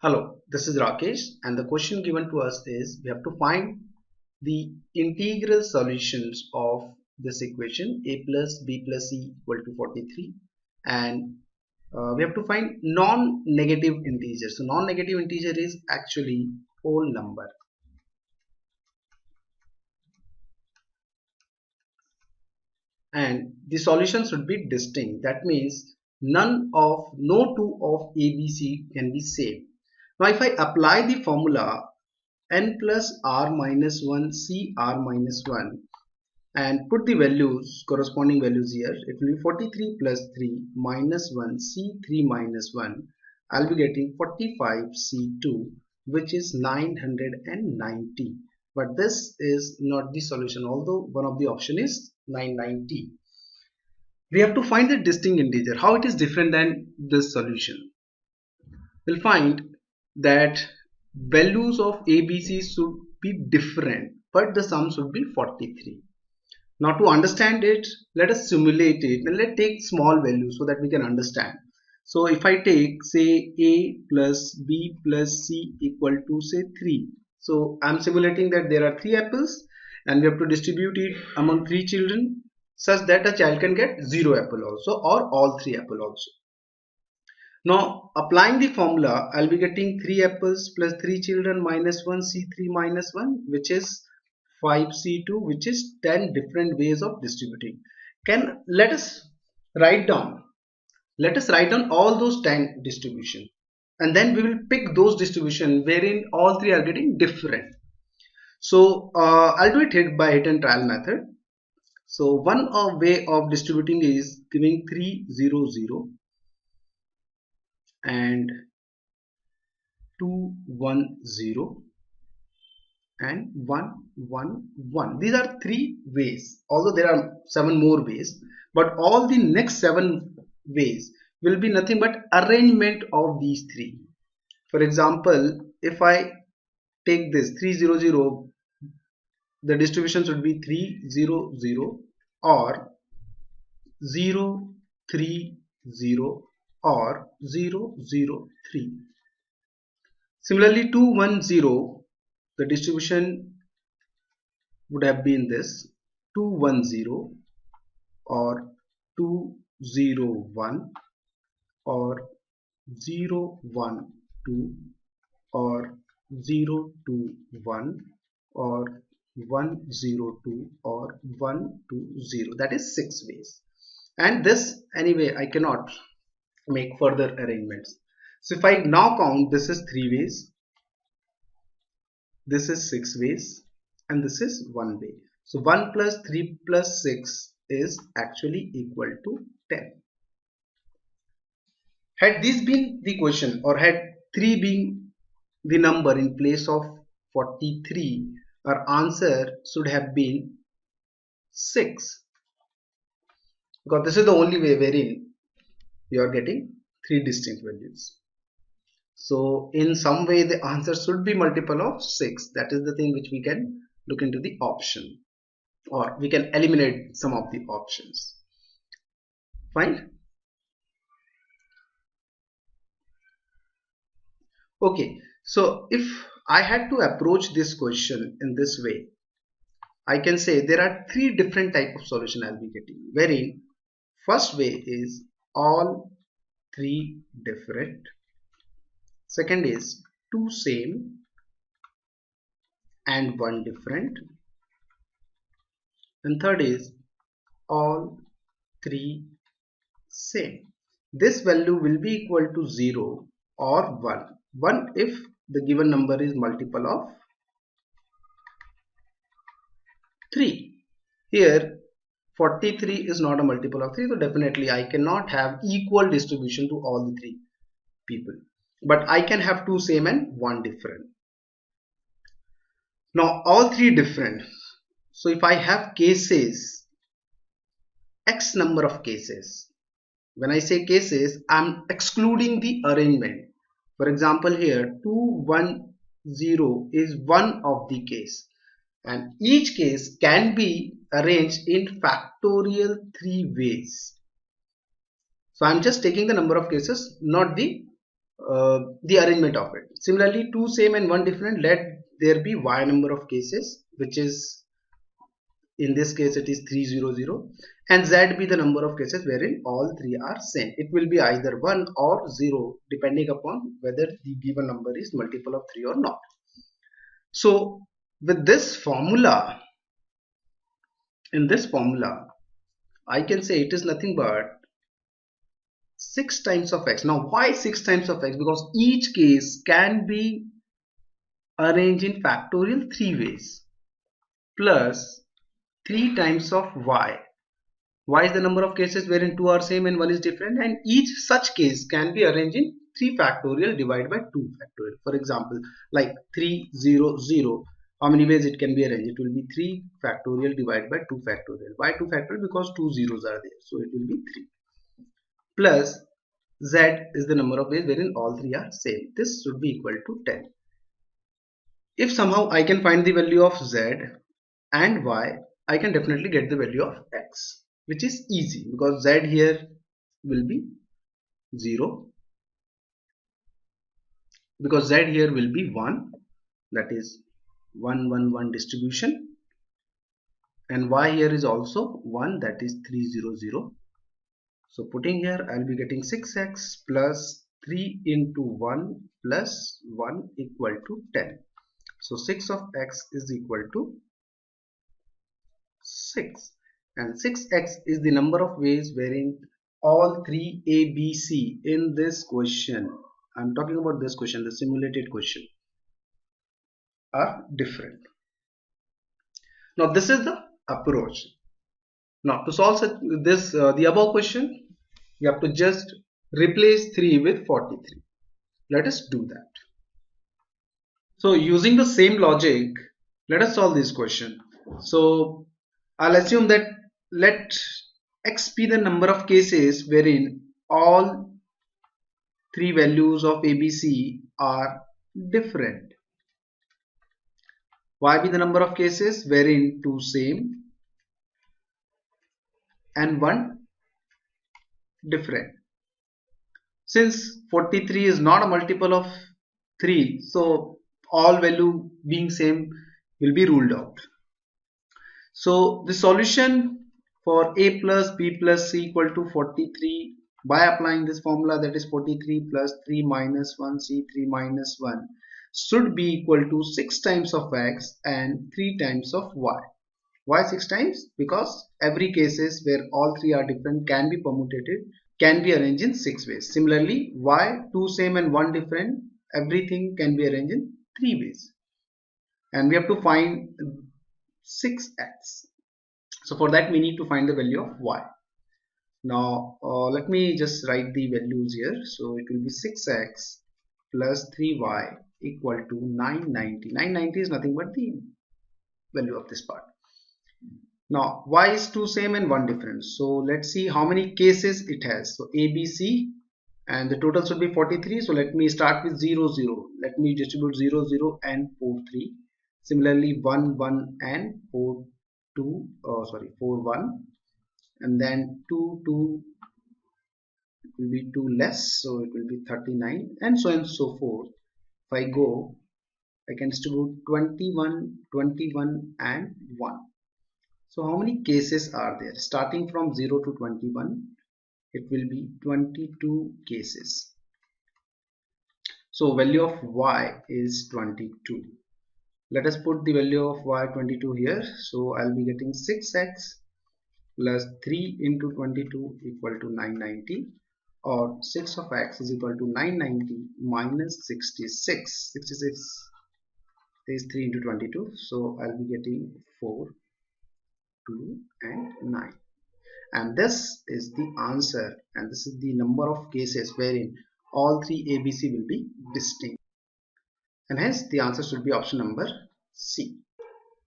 Hello, this is Rakesh, and the question given to us is we have to find the integral solutions of this equation a plus b plus c equal to 43, and we have to find non-negative integer. So non-negative integer is actually whole number, and the solution should be distinct. That means no two of a b c can be same. Now if I apply the formula n plus r minus 1 c r minus 1 and put the values, corresponding values here, it will be 43 plus 3 minus 1 c3 minus 1. I'll be getting 45 c2, which is 990, but this is not the solution, although one of the option is 990. We have to find the distinct integer. How it is different than this solution? We'll find that values of ABC should be different, but the sum should be 43. Now to understand it, let us simulate it and let's take small values so that we can understand. So if I take say a plus b plus c equal to say 3. So I'm simulating that there are 3 apples and we have to distribute it among 3 children such that a child can get 0 apple also or all 3 apple also. Now applying the formula, I'll be getting 3 apples plus 3 children minus 1 c3 minus 1, which is 5c2, which is 10 different ways of distributing. Let us write down all those 10 distribution, and then we will pick those distribution wherein all three are getting different. So I'll do it hit and trial method. So one way of distributing is giving 3 0 0 and 2 1 0 and 1 1 1. These are 3 ways, although there are 7 more ways, but all the next 7 ways will be nothing but arrangement of these 3. For example, if I take this 3 0 0, the distribution should be 3 0 0 or 0 3 0 or 0 0 3. Similarly 2 1 0, the distribution would have been this 2 1 0 or 2 0 1 or 0 1 2 or 0 2 1 or 1 0 2 or 1 2 0. That is 6 ways, and this anyway I cannot make further arrangements. So if I now count, this is 3 ways, this is 6 ways, and this is 1 way. So 1 plus 3 plus 6 is actually equal to 10. Had this been the question, or had 3 been the number in place of 43, our answer should have been 6, because this is the only way wherein you are getting 3 distinct values. So in some way the answer should be multiple of 6. That is the thing which we can look into the option, or we can eliminate some of the options. Fine. Okay, so if I had to approach this question in this way, I can say there are 3 different type of solution I'll be getting, wherein first way is all 3 different, second is 2 same and 1 different, and third is all 3 same. This value will be equal to 0 or 1. 1 if the given number is multiple of 3. Here 43 is not a multiple of 3, so definitely I cannot have equal distribution to all the 3 people, but I can have 2 same and 1 different. Now all 3 different, so if I have cases, x number of cases, when I say cases, I'm excluding the arrangement. For example, here 2 1 0 is one of the case, and each case can be arranged in factorial 3 ways. So I'm just taking the number of cases, not the the arrangement of it. Similarly, two same and one different, let there be y number of cases, which is in this case it is 300, and z be the number of cases wherein all three are same. It will be either 1 or 0 depending upon whether the given number is multiple of 3 or not. So with this formula, in this formula I can say it is nothing but 6 times of x. Now why 6 times of x? Because each case can be arranged in factorial 3 ways, plus 3 times of y. Y is the number of cases wherein two are same and one is different, and each such case can be arranged in 3 factorial divided by 2 factorial. For example, like 300, how many ways it can be arranged? It will be 3 factorial divided by 2 factorial. Why 2 factorial? Because two zeros are there, so it will be 3. Plus z is the number of ways wherein all three are same. This should be equal to 10. If somehow I can find the value of z and y, I can definitely get the value of x, which is easy because z here will be 0, because z here will be 1, that is 1 1 1 distribution, and y here is also 1, that is 300. So putting here I'll be getting 6x plus 3 into 1 plus 1 equal to 10. So 6 of x is equal to 6, and 6x is the number of ways wherein all three ABC in this question, I'm talking about this question, the simulated question, are different. Now this is the approach. Now to solve this the above question, you have to just replace 3 with 43. Let us do that. So using the same logic, let us solve this question. So I'll assume that let x be the number of cases wherein all three values of ABC are different. Y be the number of cases wherein two same and one different. Since 43 is not a multiple of 3, so all value being same will be ruled out. So the solution for a plus b plus c equal to 43, by applying this formula, that is 43 plus 3 minus 1 c 3 minus 1, should be equal to 6 times of x and 3 times of y. Why 6 times? Because every cases where all three are different can be permutated, can be arranged in 6 ways. Similarly, y, 2 same and 1 different, everything can be arranged in 3 ways. And we have to find 6x. So for that we need to find the value of y. Now let me just write the values here. So it will be 6x plus 3y equal to 990. 990 is nothing but the value of this part. Now y is 2 same and 1 different. So let's see how many cases it has. So A, B, C, and the total should be 43. So let me start with 0 0. Let me distribute 0 0 and 4 3. Similarly 1 1 and 4 2, 4 1, and then 2 2, it will be 2 less, so it will be 39, and so on and so forth. If I go, I can distribute 21 21 and 1. So how many cases are there? Starting from 0 to 21, it will be 22 cases. So value of y is 22. Let us put the value of y 22 here. So I'll be getting 6x plus 3 into 22 equal to 990, or 6 of x is equal to 990 minus 66. 66 is 3 into 22, so I'll be getting 4, 2 and 9. And this is the answer, and this is the number of cases wherein all three ABC will be distinct, and hence the answer should be option number C.